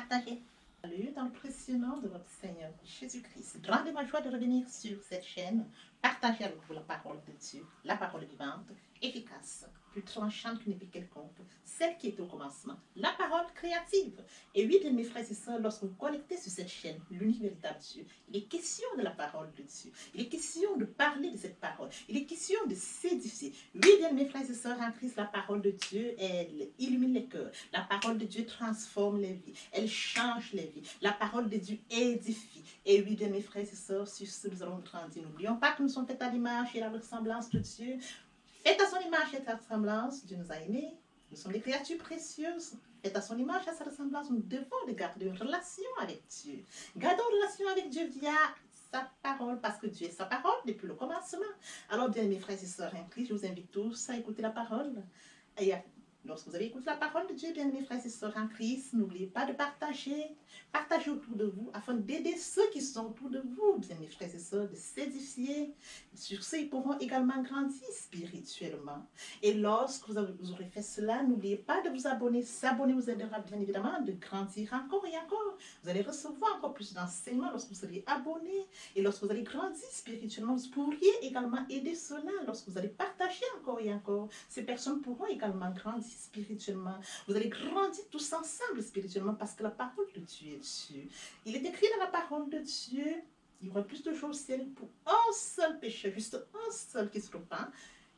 partager. Salut, dans le précieux nom de votre Seigneur Jésus-Christ. Grande joie de revenir sur cette chaîne, partager avec vous la parole de Dieu, la parole vivante, efficace, plus tranchante qu'une épée quelconque, celle qui est au commencement, la parole créative. Et oui, bien mes frères et sœurs, lorsque vous connectez sur cette chaîne, l'unique véritable Dieu, il est question de la parole de Dieu. Il est question de parler de cette parole. Il est question de s'édifier. Oui, bien mes frères et sœurs en Christ, la parole de Dieu, elle illumine les cœurs. La parole de Dieu transforme les vies. Elle change les vies. La parole de Dieu édifie. Et oui, bien mes frères et sœurs, sur ce nous allons grandir. N'oublions pas que nous sommes faits à l'image et à la ressemblance de Dieu. Faites à son image et à sa ressemblance, Dieu nous a aimés. Nous sommes des créatures précieuses. Faites à son image et à sa ressemblance, nous devons garder une relation avec Dieu. Gardons une relation avec Dieu via sa parole, parce que Dieu est sa parole depuis le commencement. Alors, bien mes frères et sœurs en Christ, je vous invite tous à écouter la parole. Et lorsque vous avez écouté la parole de Dieu, bien mes frères et sœurs en Christ, n'oubliez pas de partager. Partagez autour de vous afin d'aider ceux qui sont autour de vous, bien mes frères et sœurs, de s'édifier. Sur ce, ils pourront également grandir spirituellement. Et lorsque vous aurez fait cela, n'oubliez pas de vous abonner. S'abonner vous aidera bien évidemment de grandir encore et encore. Vous allez recevoir encore plus d'enseignements lorsque vous serez abonné. Et lorsque vous allez grandir spirituellement, vous pourriez également aider cela. Lorsque vous allez partager encore et encore, ces personnes pourront également grandir spirituellement. Vous allez grandir tous ensemble spirituellement parce que la parole de Dieu est Dieu. Il est écrit dans la parole de Dieu, il y aura plus de jours au ciel pour un seul péché, juste un seul qui se repent,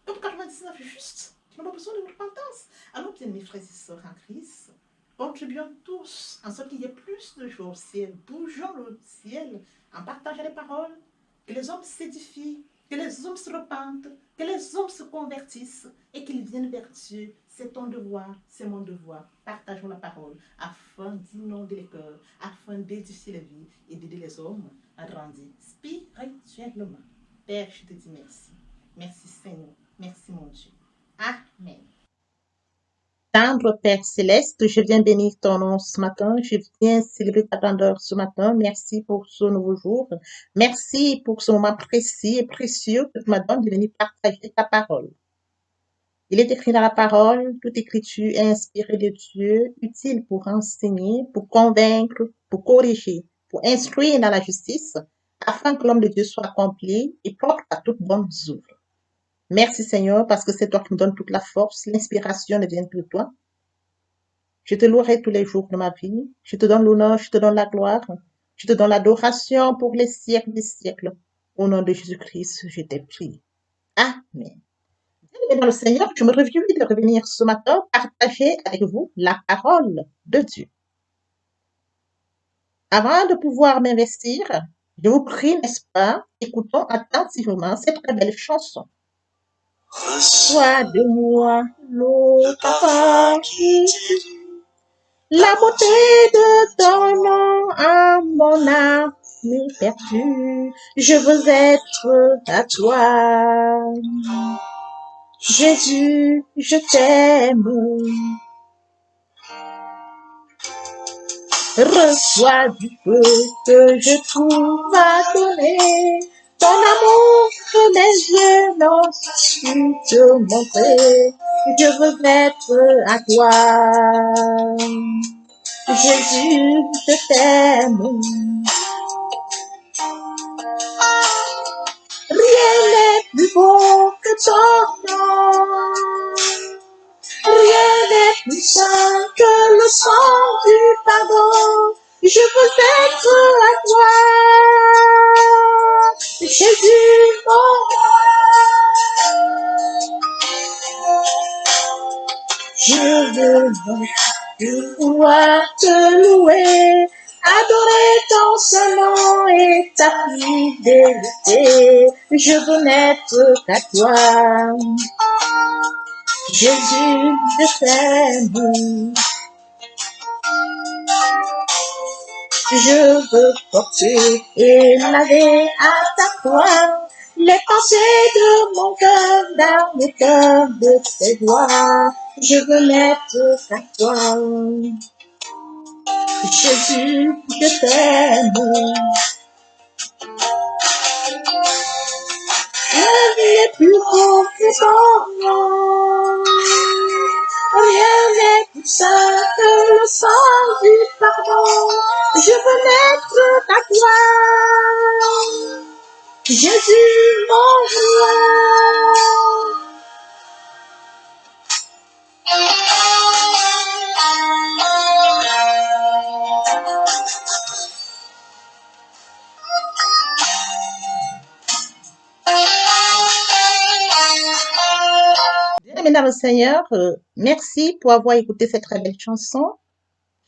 comme 99 justes qui n'ont pas besoin de repentance. Alors bien mes frères et sœurs en Christ, contribuons tous en sorte qu'il y ait plus de jours au ciel. Bougeons le ciel en partageant les paroles, que les hommes s'édifient, que les hommes se repentent, que les hommes se convertissent et qu'ils viennent vers Dieu. C'est ton devoir, c'est mon devoir. Partageons la parole afin d'inonder les cœurs, afin d'édifier les vies et d'aider les hommes à grandir spirituellement. Père, je te dis merci. Merci Seigneur. Merci mon Dieu. Amen. Tendre Père Céleste, je viens bénir ton nom ce matin, je viens célébrer ta grandeur ce matin. Merci pour ce nouveau jour. Merci pour ce moment précis et précieux que tu m'as donné de venir partager ta parole. Il est écrit dans la parole, toute écriture est inspirée de Dieu, utile pour enseigner, pour convaincre, pour corriger, pour instruire dans la justice, afin que l'homme de Dieu soit accompli et propre à toute bonne œuvre. Merci Seigneur, parce que c'est toi qui me donnes toute la force, l'inspiration ne vient que de toi. Je te louerai tous les jours de ma vie. Je te donne l'honneur, je te donne la gloire. Je te donne l'adoration pour les siècles des siècles. Au nom de Jésus-Christ, je t'ai prié. Amen. Bien, dans le Seigneur, je me réjouis de revenir ce matin partager avec vous la parole de Dieu. Avant de pouvoir m'investir, je vous prie, n'est-ce pas, écoutons attentivement cette très belle chanson. Reçois de moi l'eau parfum qui la beauté de ton nom à mon âme perdue. Je veux être à toi. Jésus, je t'aime. Reçois du peu que je trouve à donner. Ton amour que mes yeux n'ont su te montrer. Je veux être à toi. Jésus, je t'aime. Rien n'est plus beau que ton nom. Rien n'est plus saint que le sang du pardon. Je veux être à toi. Jésus, mon roi. Je veux pouvoir te louer, adorer ton seul nom et ta fidélité. Je veux n'être qu'à toi. Jésus, je t'aime. Je veux porter et laver à ta croix les pensées de mon cœur dans le cœur de tes doigts. Je veux n'être qu'à toi. Jésus, je t'aime. Rien n'est plus beau que ton nom. Rien n'est plus saint que le sang du pardon. reconnaître ta gloire. Jésus, mon roi. Bien-aimés dans le Seigneur, merci pour avoir écouté cette très belle chanson.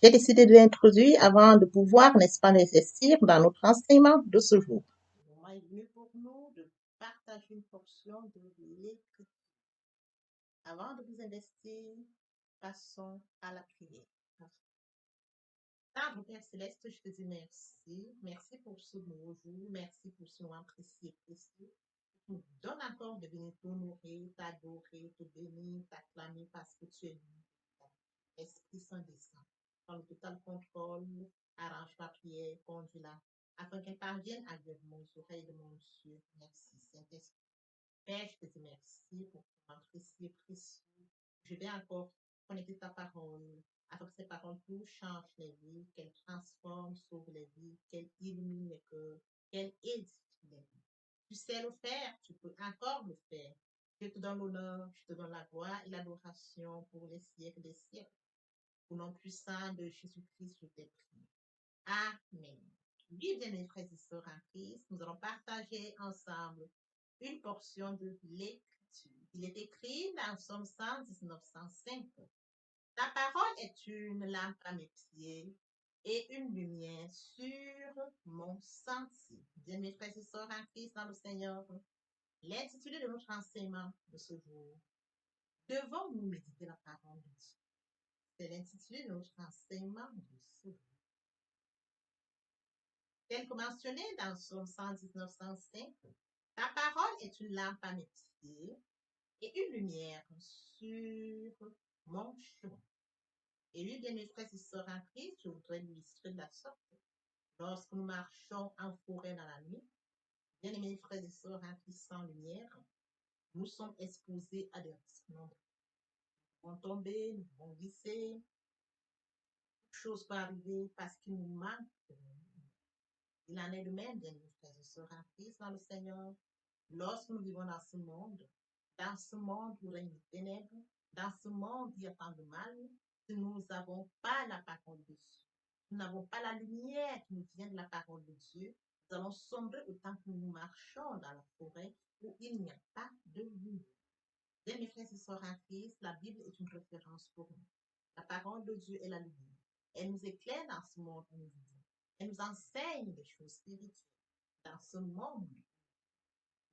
J'ai décidé de l'introduire avant de pouvoir, n'est-ce pas, l'investir dans notre enseignement de ce jour. Le moment est venu pour nous de partager une portion de l'Écriture. Avant de vous investir, passons à la prière. Tendre Père Céleste, je te dis merci. Merci pour ce nouveau jour. Merci pour ce moment précieux et précieux. Tu nous donnes encore de venir t'honorer, t'adorer, te bénir, t'acclamer parce que tu es lui. Esprit Saint descend. Prends le total contrôle, arrange ma prière, conduis-la, afin qu'elle parvienne à guérir mon oreille de mon Dieu. Merci, Saint-Esprit. Père, je te dis merci pour ton temps précieux et précieux. Je vais encore connecter ta parole, afin que ces paroles touchent, changent les vies, qu'elles transforment, sauvent les vies, qu'elles illuminent les cœurs, qu'elles édifient les vies. Tu sais le faire, tu peux encore le faire. Je te donne l'honneur, je te donne la gloire et l'adoration pour les siècles des siècles. Au nom puissant de Jésus-Christ, je t'ai prié. Amen. Oui, bien mes frères et sœurs en Christ, nous allons partager ensemble une portion de l'Écriture. Il est écrit dans Somme 119, 105. Ta parole est une lampe à mes pieds et une lumière sur mon sentier. Bien mes frères et sœurs en Christ dans le Seigneur, l'intitulé de notre enseignement de ce jour, devons-nous méditer la parole de Dieu? C'est l'intitulé de notre enseignement de ce jour. Tel que mentionné dans Somme 119, 105, ta parole est une lampe à mes pieds et une lumière sur mon chemin. Et lui, bien mes frères et sœurs en Christ, je voudrais l'illustrer de la sorte. Lorsque nous marchons en forêt dans la nuit, bien mes frères et sœurs en Christ sans lumière, nous sommes exposés à des risques nombreux. Nous pouvons tomber, nous pouvons glisser, choses peuvent arriver parce qu'il nous manque de lumière. Il en est de même, bien mes frères et sœurs en Christ dans le Seigneur. Lorsque nous vivons dans ce monde où règne les ténèbres, dans ce monde où il y a tant de mal, si nous n'avons pas la parole de Dieu, nous n'avons pas la lumière qui nous vient de la parole de Dieu, nous allons sombrer autant que nous marchons dans la forêt où il n'y a pas de lumière. Bien, mes frères et sœurs en Christ, la Bible est une référence pour nous. La parole de Dieu est la lumière. Elle nous éclaire dans ce monde où nous vivons. Elle nous enseigne des choses spirituelles dans ce monde.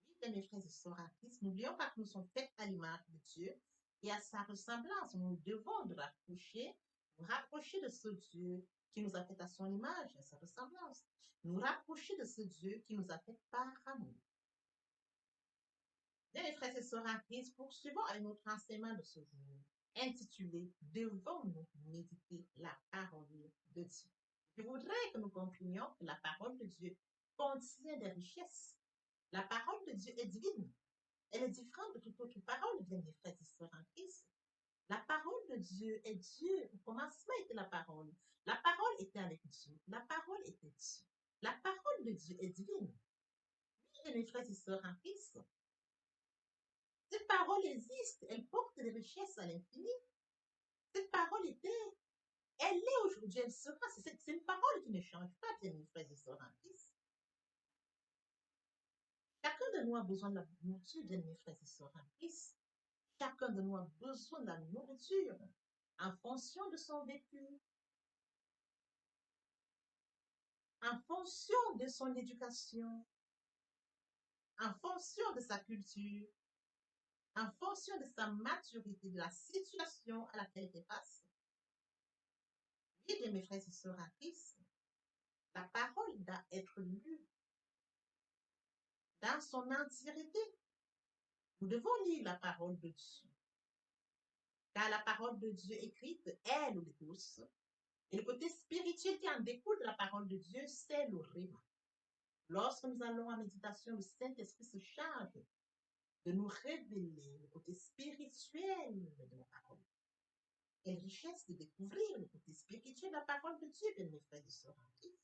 Oui, mes frères et sœurs en Christ, n'oublions pas que nous sommes faits à l'image de Dieu et à sa ressemblance. Nous devons nous rapprocher de ce Dieu qui nous a fait à son image et à sa ressemblance. Nous rapprocher de ce Dieu qui nous a fait par amour. Bien, mes frères et sœurs en Christ, poursuivons avec notre enseignement de ce jour, intitulé Devons-nous méditer la parole de Dieu? Je voudrais que nous comprenions que la parole de Dieu contient des richesses. La parole de Dieu est divine. Elle est différente de toute autre parole, bien mes frères et sœurs en Christ. La parole de Dieu est Dieu. Au commencement était la parole. La parole était avec Dieu. La parole était Dieu. La parole de Dieu est divine. Oui, mes frères et sœurs en Christ. Cette parole existe. Elle porte des richesses à l'infini. Cette parole était. Elle est aujourd'hui. Elle sera. C'est une parole qui ne change pas, bien mes frères et sœurs en Christ. Chacun de nous a besoin de la nourriture, bien mes frères et sœurs en Christ. Chacun de nous a besoin de la nourriture en fonction de son vécu, en fonction de son éducation, en fonction de sa culture, en fonction de sa maturité, de la situation à laquelle il est face. Oui, bien mes frères et sœurs en Christ, la parole doit être lue dans son entièreté. Nous devons lire la parole de Dieu, car la parole de Dieu écrite est le tous. Et le côté spirituel qui en découle de la parole de Dieu, c'est le réma. Lorsque nous allons en méditation, le Saint-Esprit se charge de nous révéler le côté spirituel de la parole. Quelle richesse de découvrir le côté spirituel de la parole de Dieu, bien mes frères et sœurs en Christ.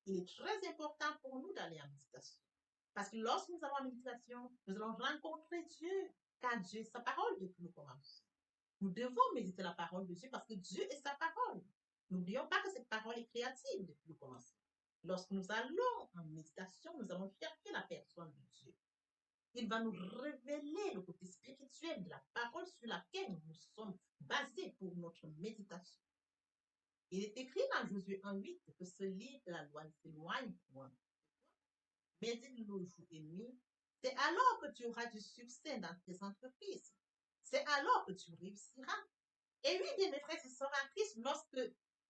Il est très important pour nous d'aller en méditation. Parce que lorsque nous allons en méditation, nous allons rencontrer Dieu, car Dieu est sa parole depuis le commencement. Nous devons méditer la parole de Dieu parce que Dieu est sa parole. N'oublions pas que cette parole est créative depuis le commencement. Lorsque nous allons en méditation, nous allons chercher la personne de Dieu. Il va nous révéler le côté spirituel de la parole sur laquelle nous sommes basés pour notre méditation. Il est écrit dans Josué 1:8 que ce livre de la loi ne s'éloigne point. Médite-le jour et nuit. C'est alors que tu auras du succès dans tes entreprises. C'est alors que tu réussiras. Et oui, bien mes frères et sœurs en Christ, lorsque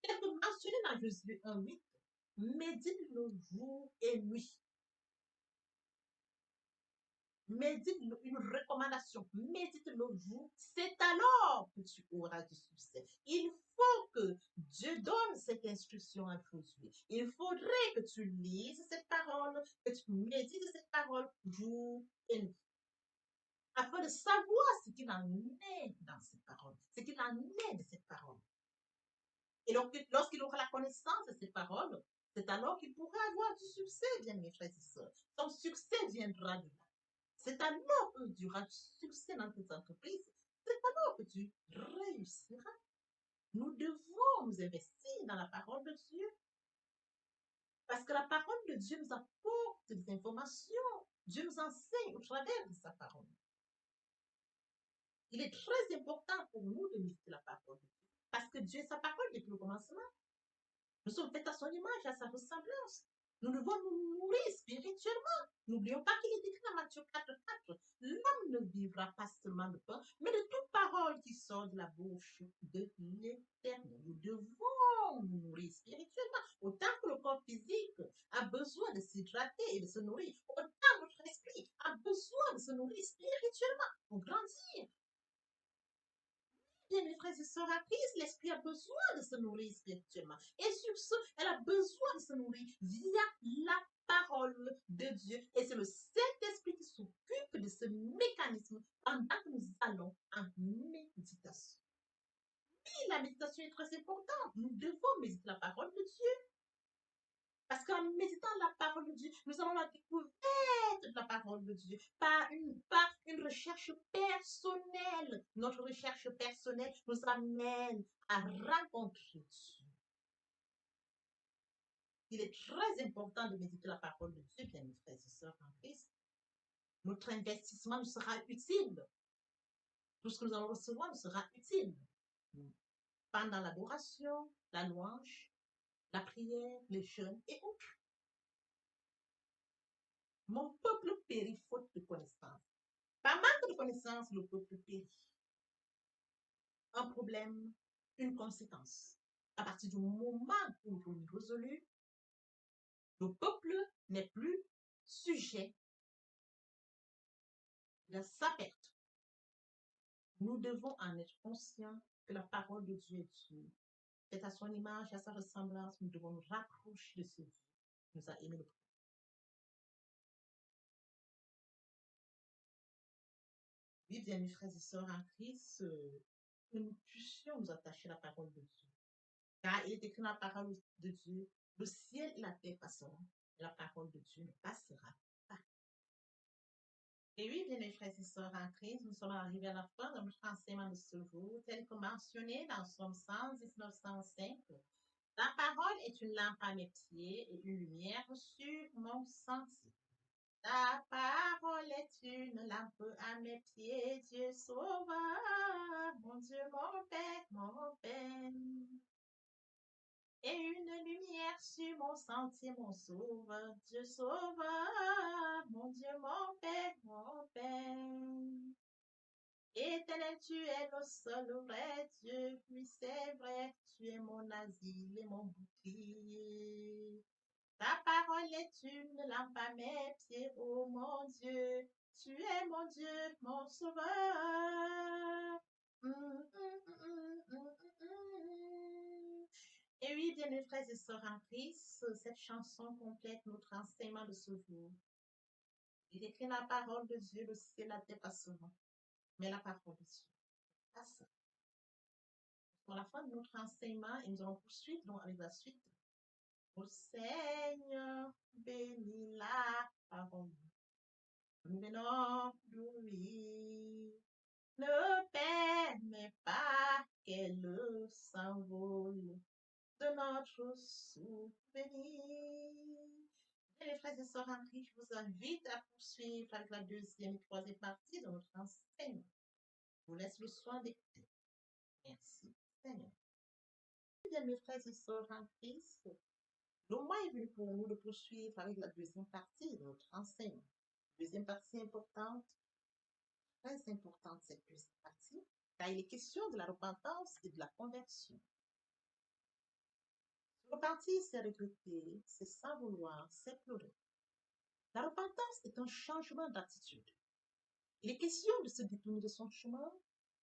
tel que mentionné dans Josué 1:8, médite-le jour et nuit. Médite une recommandation, médite le jour, c'est alors que tu auras du succès. Il faut que Dieu donne cette instruction à Josué. Il faudrait que tu lises cette parole, que tu médites cette parole jour et nuit, afin de savoir ce qu'il en est dans cette parole, ce qu'il en est de cette parole. Et donc, lorsqu'il aura la connaissance de cette parole, c'est alors qu'il pourra avoir du succès, bien mes frères et sœurs. Son succès viendra de là. C'est alors que tu auras du succès dans tes entreprises. C'est alors que tu réussiras. Nous devons nous investir dans la parole de Dieu. Parce que la parole de Dieu nous apporte des informations. Dieu nous enseigne au travers de sa parole. Il est très important pour nous de méditer la parole de Dieu. Parce que Dieu est sa parole depuis le commencement. Nous sommes faits à son image, à sa ressemblance. Nous devons nous nourrir spirituellement. N'oublions pas qu'il est écrit dans Matthieu 4:4. L'homme ne vivra pas seulement de pain, mais de toute parole qui sort de la bouche de l'Éternel. Nous devons nous nourrir spirituellement. Autant que le corps physique a besoin de s'hydrater et de se nourrir, autant notre esprit a besoin de se nourrir spirituellement pour grandir. Bien, mes frères et sœurs à Christ, l'esprit a besoin de se nourrir spirituellement. Et sur ce, elle a besoin de se nourrir via la parole de Dieu. Et c'est le Saint-Esprit qui s'occupe de ce mécanisme pendant que nous allons en méditation. Oui, la méditation est très importante. Nous devons méditer la parole de Dieu. Parce qu'en méditant la parole de Dieu, nous avons la découverte de la parole de Dieu, pas une recherche personnelle. Notre recherche personnelle nous amène à rencontrer Dieu. Il est très important de méditer la parole de Dieu, bien mes frères et sœurs en Christ. Notre investissement nous sera utile. Tout ce que nous allons recevoir nous sera utile. Pendant l'adoration, la louange, la prière, les jeûnes et autres. Mon peuple périt faute de connaissance. Par manque de connaissance, le peuple périt. Un problème, une conséquence. À partir du moment où on est résolu, le peuple n'est plus sujet de sa perte. Nous devons en être conscients que la parole de Dieu est Dieu. C'est à son image, à sa ressemblance, nous devons nous rapprocher de ce Dieu qui nous a aimés le premier. Oui, bien mes frères et sœurs en Christ, que nous puissions nous attacher à la parole de Dieu. Car il est écrit dans la parole de Dieu, le ciel et la terre passeront, et la parole de Dieu ne passera pas. Et oui, bien mes frères et sœurs en Christ, nous sommes arrivés à la fin de notre enseignement de ce jour, tel que mentionné dans Somme 119, 105. La parole est une lampe à mes pieds et une lumière sur mon sentier. Ta parole est une lampe à mes pieds, Dieu sauveur, mon Dieu, mon Père, mon Père. Et une lumière sur mon sentier, mon sauveur, Dieu sauveur, mon Dieu, mon Père, mon Père. Éternel, tu es le seul vrai Dieu, oui c'est vrai, tu es mon asile et mon bouclier. Ta parole est une lampe à mes pieds, oh mon Dieu, tu es mon Dieu, mon sauveur. Et oui, bien mes frères et sœurs en Christ, cette chanson complète notre enseignement de ce jour. Il écrit la parole de Dieu, le ciel la terre passeront, mais la parole de Dieu passe. Pour la fin de notre enseignement, et nous allons poursuivre donc avec la suite. Ô Seigneur, bénis la parole. Nous venons d'oublier. Ne permets pas qu'elle s'envole de notre souvenir. Et les frères et sœurs en Christ, je vous invite à poursuivre avec la deuxième et troisième partie de notre enseignement. Je vous laisse le soin d'écouter. Merci, Seigneur. Bien, mes frères et sœurs en Christ, le moment est venu pour nous de poursuivre avec la deuxième partie de notre enseignement. Deuxième partie importante, très importante cette deuxième partie, car il est question de la repentance et de la conversion. Se repentir, c'est regretter, c'est sans vouloir, c'est pleurer. La repentance est un changement d'attitude. Il est question de se détourner de son chemin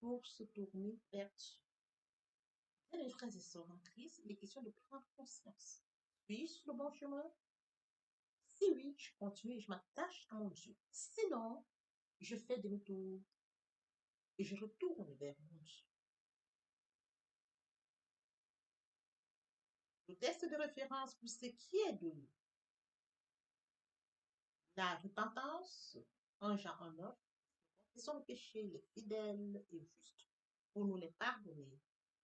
pour se tourner vers Dieu. Bien, mes frères et sœurs en Christ, il est question de prendre conscience. Suis-je sur le bon chemin? Si oui, je continue et je m'attache à mon Dieu. Sinon, je fais demi-tour et je retourne vers mon Dieu. Le texte de référence pour ce qui est de la repentance, 1 Jean 1:9, confessons nos péchés, les fidèles et justes, pour nous les pardonner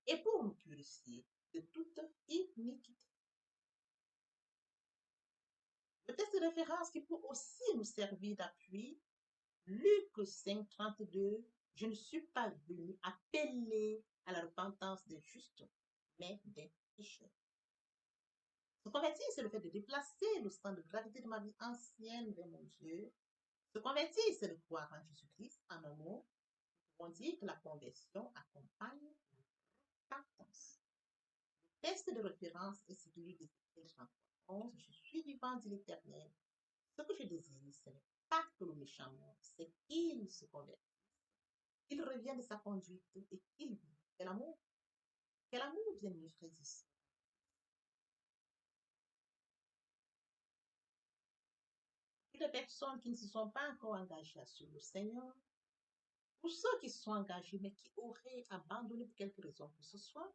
et pour nous purifier de toute iniquité. Le texte de référence qui peut aussi nous servir d'appui, Luc 5:32, je ne suis pas venu appeler à la repentance des justes, mais des pécheurs. Se convertir, c'est le fait de déplacer le centre de gravité de ma vie ancienne vers mon Dieu. Se convertir, c'est de croire en Jésus-Christ. En un mot, on dit que la conversion accompagne la repentance. Le texte de référence est celui d'Ézéchiel 31:11. Je suis vivant, dit l'Éternel. Ce que je désire, ce n'est pas que le méchant meure, c'est qu'il se convertisse, qu'il revienne de sa conduite et qu'il vive. Quel amour! Quel amour, bien-aimés frères et sœurs! Pour les personnes qui ne se sont pas encore engagées sur le Seigneur, pour ceux qui se sont engagés mais qui auraient abandonné pour quelque raison que ce soit,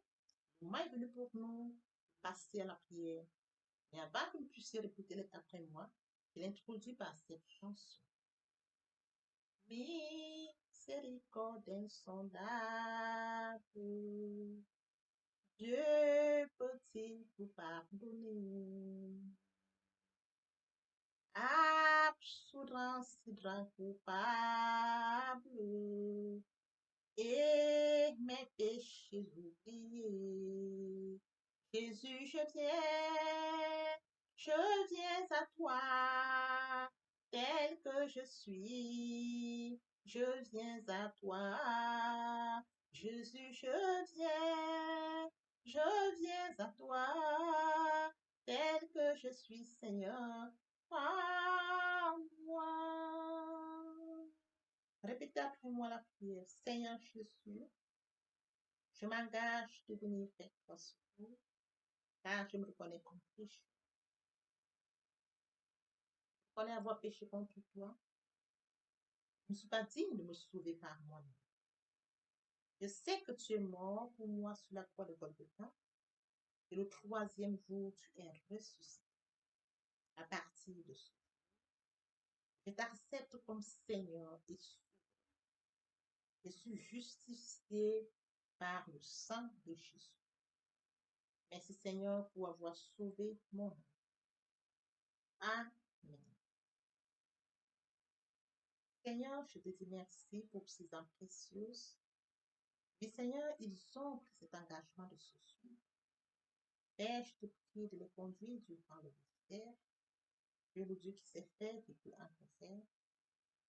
le moment est venu pour nous de passer à la prière. Mais avant que vous puissiez répéter les après moi, il introduit par cette chanson. Miséricorde insondable, Dieu peut-il vous pardonner? Absoudre si grand coupable et mes péchés oubliés. Jésus, je viens à toi, tel que je suis. Je viens à toi, Jésus, je viens à toi, tel que je suis, Seigneur. Moi. Répétez après moi la prière. Seigneur Jésus, je m'engage de venir faire ton secours, car je me reconnais comme péché. Je reconnais avoir péché contre toi. Je ne suis pas digne de me sauver par moi-même. Je sais que tu es mort pour moi sur la croix de Golgotha, et le troisième jour, tu es ressuscité. À partir de ce jour, je t'accepte comme Seigneur et Sauveur. Je suis justifié par le sang de Jésus. Merci Seigneur pour avoir sauvé mon âme. Amen. Seigneur, je te dis merci pour ces âmes précieuses. Mais Seigneur, ils ont pris cet engagement de se suivre. Père, je te prie de les conduire durant le mystère. Dieu, le Dieu qui s'est fait, qui peut encore faire.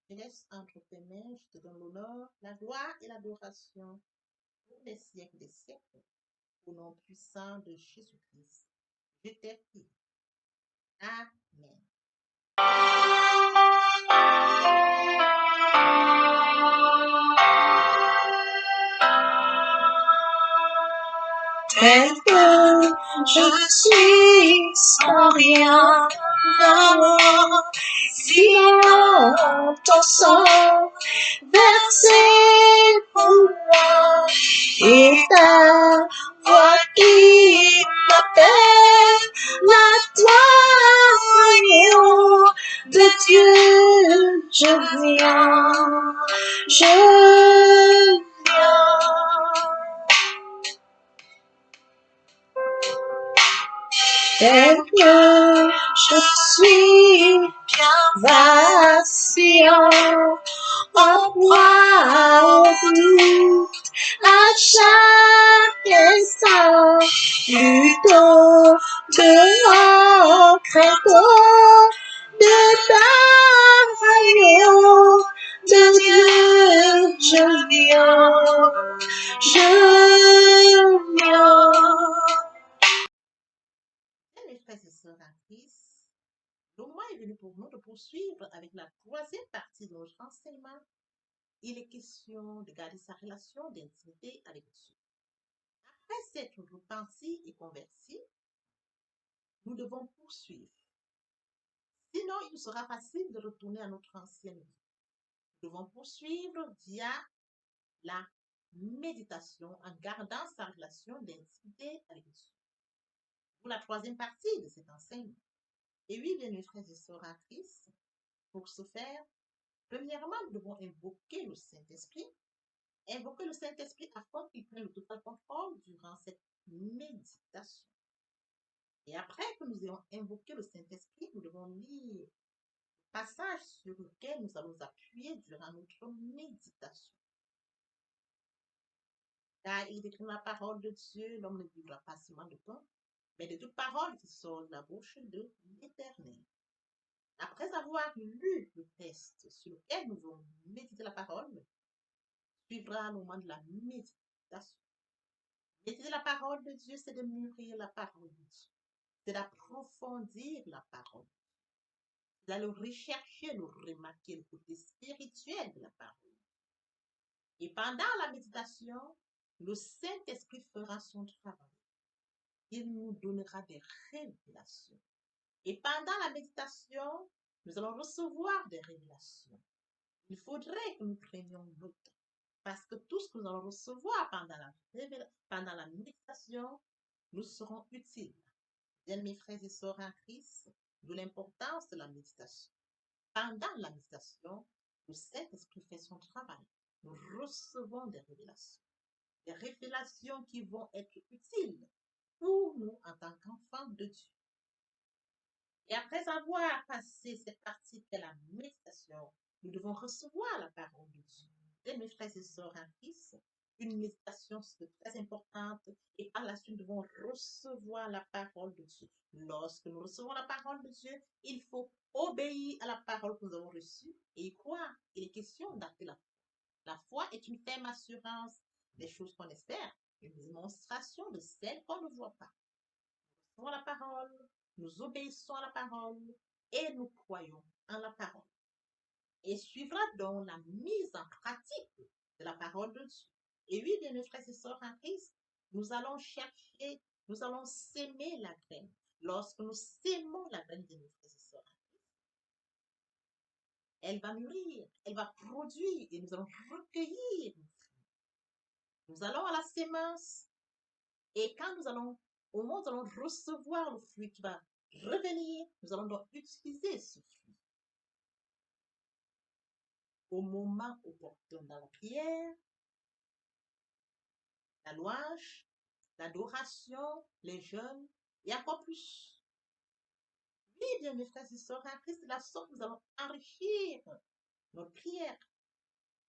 Je laisse entre tes mains, je te donne l'honneur, la gloire et l'adoration pour les siècles des siècles. Au nom puissant de Jésus-Christ, je t'ai pris. Amen. Tel que je suis sans rien avoir, sinon ton sang versé pour moi, et ta voix qui m'appelle, la tel que je suis bien vacillant, en proie au doute, à chaque instant, plutôt de crainte de ta agneau, de Dieu, je viens. Bien, mes frères et sœurs en Christ, le moment est venu pour nous de poursuivre avec la troisième partie de notre enseignement. Il est question de garder sa relation d'intimité avec Dieu. Après s'être repentis et convertis, nous devons poursuivre. Sinon, il nous sera facile de retourner à notre ancienne vie. Nous devons poursuivre via la méditation en gardant sa relation d'intimité avec Dieu. Pour la troisième partie de cet enseignement. Et oui, bien mes frères et sœurs en Christ, pour ce faire, premièrement, nous devons invoquer le Saint-Esprit. Invoquer le Saint-Esprit afin qu'il prenne le total contrôle durant cette méditation. Et après que nous ayons invoqué le Saint-Esprit, nous devons lire le passage sur lequel nous allons appuyer durant notre méditation. Car il est écrit dans la parole de Dieu, l'homme ne vivra pas seulement de pain, mais de toute parole qui sort de la bouche de l'Éternel. Après avoir lu le texte sur lequel nous allons méditer la parole, suivra un moment de la méditation. Méditer la parole de Dieu, c'est de mûrir la parole de Dieu. C'est d'approfondir la parole. C'est d'aller rechercher, de remarquer le côté spirituel de la parole. Et pendant la méditation, le Saint-Esprit fera son travail. Il nous donnera des révélations. Et pendant la méditation, nous allons recevoir des révélations. Il faudrait que nous prenions note. Parce que tout ce que nous allons recevoir pendant la méditation nous seront utiles. Bien, mes frères et sœurs en Christ, de l'importance de la méditation. Pendant la méditation, le Saint-Esprit fait son travail. Nous recevons des révélations. Des révélations qui vont être utiles pour nous en tant qu'enfants de Dieu. Et après avoir passé cette partie de la méditation, nous devons recevoir la parole de Dieu. Et mes frères et sœurs en Christ, une méditation c'est très importante et par la suite nous devons recevoir la parole de Dieu. Lorsque nous recevons la parole de Dieu, il faut obéir à la parole que nous avons reçue et y croire. Il est question d'acter la foi. La foi est une ferme assurance des choses qu'on espère, une démonstration de celles qu'on ne voit pas. Nous recevons la parole, nous obéissons à la parole et nous croyons en la parole. Et suivra donc la mise en pratique de la parole de Dieu. Et oui, bien mes frères et sœurs en Christ, nous allons chercher, nous allons s'aimer la graine. Lorsque nous sémons la graine de mes frères et sœurs en Christ, elle va mûrir, elle va produire et nous allons recueillir. Nous allons à la sémence et quand nous allons, au moment où nous allons recevoir le fruit qui va revenir, nous allons donc utiliser ce fruit. Au moment opportun dans la prière, la louange, l'adoration, les jeûnes et encore plus. Oui, bien mes frères et sœurs, en Christ, de la sorte nous allons enrichir notre prière.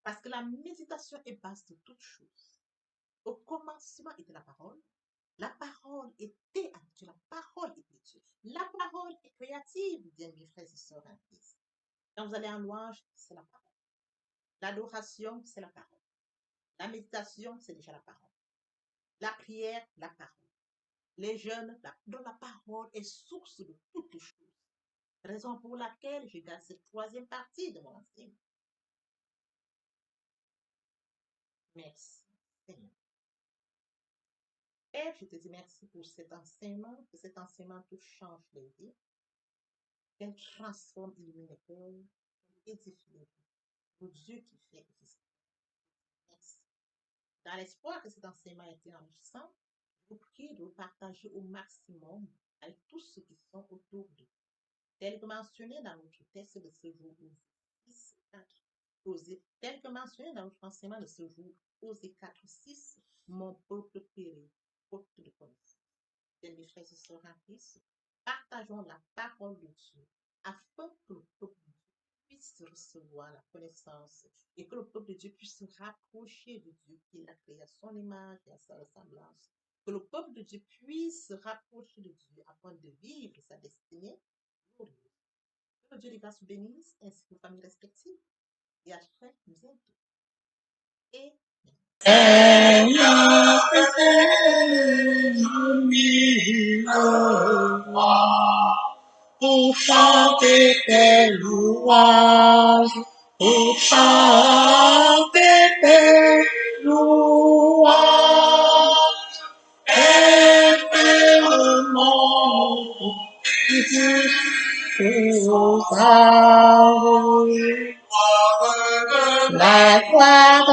Parce que la méditation est base de toutes choses. Au commencement était la parole était à Dieu, la parole était Dieu. La parole est créative, bien mes frères et sœurs en Christ. Quand vous allez en louange, c'est la parole. L'adoration, c'est la parole. La méditation, c'est déjà la parole. La prière, la parole. Les jeûnes, dont la parole est source de toutes les choses. Raison pour laquelle je garde cette troisième partie de mon enseignement. Merci, Seigneur. Père, je te dis merci pour cet enseignement, que cet enseignement te change les vies, qu'elle transforme, illumine les cœurs, édifie les vies. Pour Dieu qui fait exister. Merci. Dans l'espoir que cet enseignement ait été enrichissant, je vous prie de le partager au maximum avec tous ceux qui sont autour de vous. Tel que mentionné dans notre texte de ce jour, tel que mentionné dans notre enseignement de ce jour, Osée 4:6, mon peuple périt, faute de connaissance. Mes frères et sœurs en Christ, Partageons la parole de Dieu afin que le peuple de Dieu puisse recevoir la connaissance et que le peuple de Dieu puisse se rapprocher de Dieu qu'il a créé à son image et à sa ressemblance. Que le peuple de Dieu puisse se rapprocher de Dieu afin de vivre sa destinée glorieuse. Que Dieu les grâces vous bénisse ainsi que vos familles respectives et à très bientôt. Et Pour chanter tes louanges, pour chanter tes louanges, éternellement, la gloire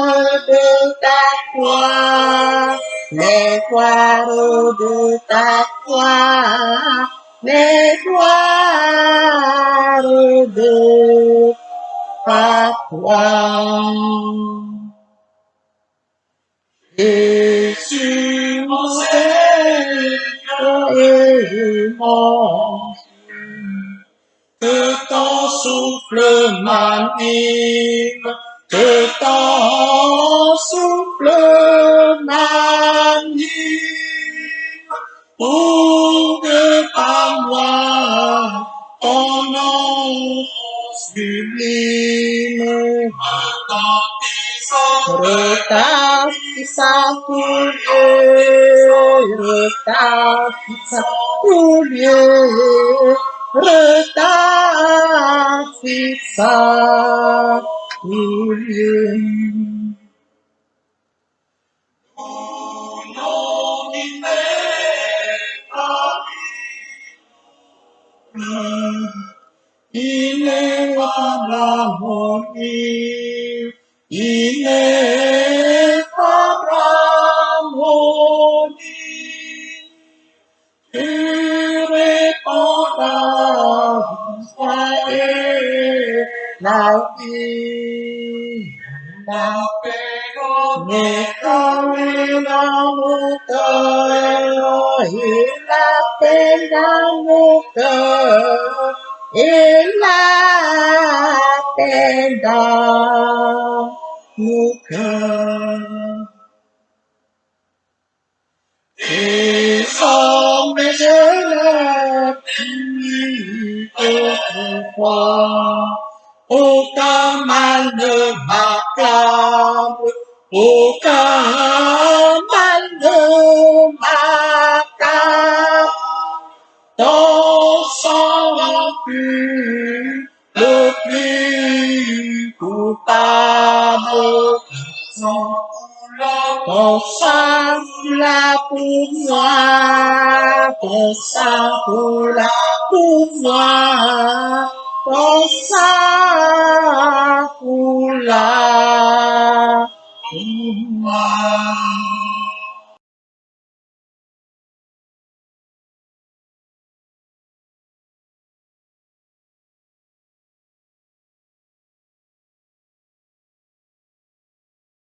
de ta gloire, les gloires de ta gloire, les gloires de ta gloire. Jésus, mon Seigneur et mon que ton souffle m'anime, que ton souffle m'anime, pour que par moi ton nom sublime retentissant pour Dieu, retentissant pour Dieu, retentissant pour Dieu. Il est harmonie, il est harmonie. Tu répondras, soyez la vie, la paix, mais comme dans mon cœur, et la paix dans mon cœur, et la paix dans mon cœur. Et sans mes élèves, autrefois, aucun mal ne m'accable, aucun mal ne m'accable. Ton sang pur, le plus coupable, ton sang là pour moi, ton sang là pour moi, ton sang là pour moi.